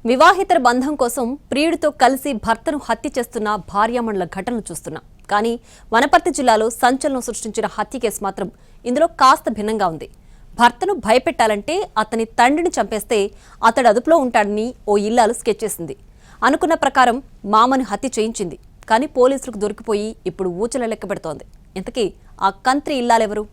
వివాహితర బంధం కోసం ప్రియుడితో కలిసి భర్తను హత్య చేస్తున్న భార్యామణుల ఘటనలు చూస్తున్నాం. కానీ వనపర్తి జిల్లాలో సంచలనం సృష్టించిన హత్య కేసు మాత్రం ఇందులో కాస్త భిన్నంగా ఉంది. భర్తను భయపెట్టాలంటే అతని తండ్రిని చంపేస్తే అతడు అదుపులో ఉంటాడని ఓ ఇల్లాలు స్కెచ్ చేసింది. అనుకున్న ప్రకారం మామను హత్య చేయించింది. కానీ పోలీసులకు దొరికిపోయి ఇప్పుడు ఊచల లెక్క పెడుతోంది. ఇంతకీ ఆ కంత్రి ఇల్లాలెవరు?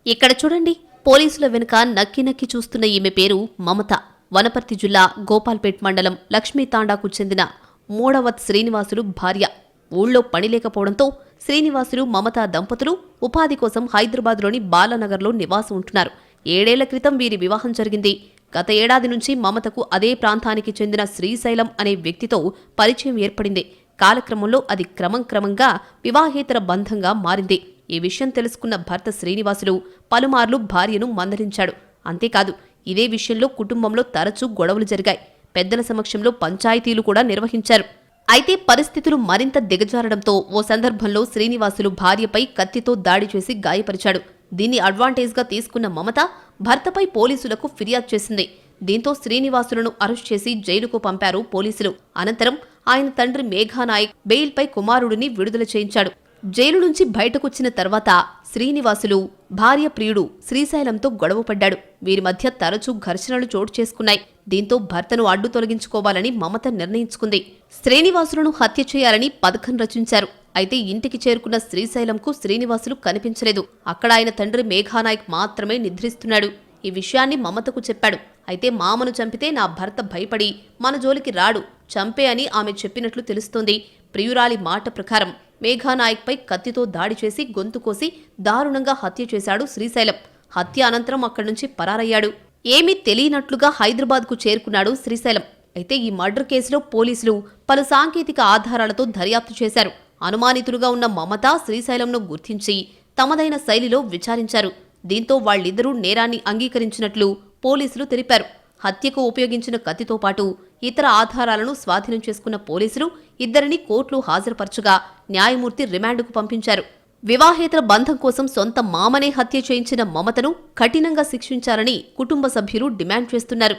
ఇక్కడ చూడండి, పోలీసుల వెనుక నక్కి నక్కి చూస్తున్న ఈమె పేరు మమత. వనపర్తి జిల్లా గోపాల్పేట్ మండలం లక్ష్మీతాండాకు చెందిన మూడవత్ శ్రీనివాసులు భార్య. ఊళ్ళో పని లేకపోవడంతో శ్రీనివాసులు మమత దంపతులు ఉపాధి కోసం హైదరాబాద్లోని బాలానగర్లో నివాసం ఉంటున్నారు. 7 ఏళ్ల క్రితం వీరి వివాహం జరిగింది. గత ఏడాది నుంచి మమతకు అదే ప్రాంతానికి చెందిన శ్రీశైలం అనే వ్యక్తితో పరిచయం ఏర్పడింది. కాలక్రమంలో అది క్రమంగా వివాహేతర బంధంగా మారింది. ఈ విషయం తెలుసుకున్న భర్త శ్రీనివాసులు పలుమార్లు భార్యను మందలించాడు. అంతేకాదు, ఇదే విషయంలో కుటుంబంలో తరచూ గొడవలు జరిగాయి. పెద్దల సమక్షంలో పంచాయతీలు కూడా నిర్వహించారు. అయితే పరిస్థితులు మరింత దిగజారడంతో ఓ సందర్భంలో శ్రీనివాసులు భార్యపై కత్తితో దాడి చేసి గాయపరిచాడు. దీన్ని అడ్వాంటేజ్గా తీసుకున్న మమత భర్తపై పోలీసులకు ఫిర్యాదు చేసింది. దీంతో శ్రీనివాసులను అరెస్ట్ చేసి జైలుకు పంపారు పోలీసులు. అనంతరం ఆయన తండ్రి మేఘానాయక్ బెయిల్పై కుమారుడిని విడుదల చేయించాడు. జైలు నుంచి బయటకొచ్చిన తర్వాత శ్రీనివాసులు భార్య ప్రియుడు శ్రీశైలంతో గొడవపడ్డాడు. వీరి మధ్య తరచూ ఘర్షణలు చోటు చేసుకున్నాయి. దీంతో భర్తను అడ్డు తొలగించుకోవాలని మమత నిర్ణయించుకుంది. శ్రీనివాసులను హత్య చేయాలని పథకం రచించారు. అయితే ఇంటికి చేరుకున్న శ్రీశైలంకు శ్రీనివాసులు కనిపించలేదు. అక్కడ ఆయన తండ్రి మేఘానాయక్ మాత్రమే నిద్రిస్తున్నాడు. ఈ విషయాన్ని మమతకు చెప్పాడు. అయితే మామను చంపితే నా భర్త భయపడి మన జోలికి రాడు, చంపే అని ఆమె చెప్పినట్లు తెలుస్తోంది. ప్రియురాలి మాట ప్రకారం మేఘానాయక్పై కత్తితో దాడి చేసి గొంతు కోసి దారుణంగా హత్య చేశాడు శ్రీశైలం. హత్య అనంతరం అక్కడి నుంచి పరారయ్యాడు. ఏమీ తెలియనట్లుగా హైదరాబాద్కు చేరుకున్నాడు శ్రీశైలం. అయితే ఈ మర్డర్ కేసులో పోలీసులు పలు సాంకేతిక ఆధారాలతో దర్యాప్తు చేశారు. అనుమానితులుగా ఉన్న మమత శ్రీశైలంను గుర్తించి తమదైన శైలిలో విచారించారు. దీంతో వాళ్ళిద్దరూ నేరాన్ని అంగీకరించినట్లు పోలీసులు తెలిపారు. హత్యకు ఉపయోగించిన కత్తితో పాటు ఇతర ఆధారాలను స్వాధీనం చేసుకున్న పోలీసులు ఇద్దరిని కోర్టులో హాజరుపరచగా న్యాయమూర్తి రిమాండ్కు పంపించారు. వివాహేతర బంధం కోసం సొంత మామనే హత్య చేయించిన మమతను కఠినంగా శిక్షించాలని కుటుంబ సభ్యులు డిమాండ్ చేస్తున్నారు.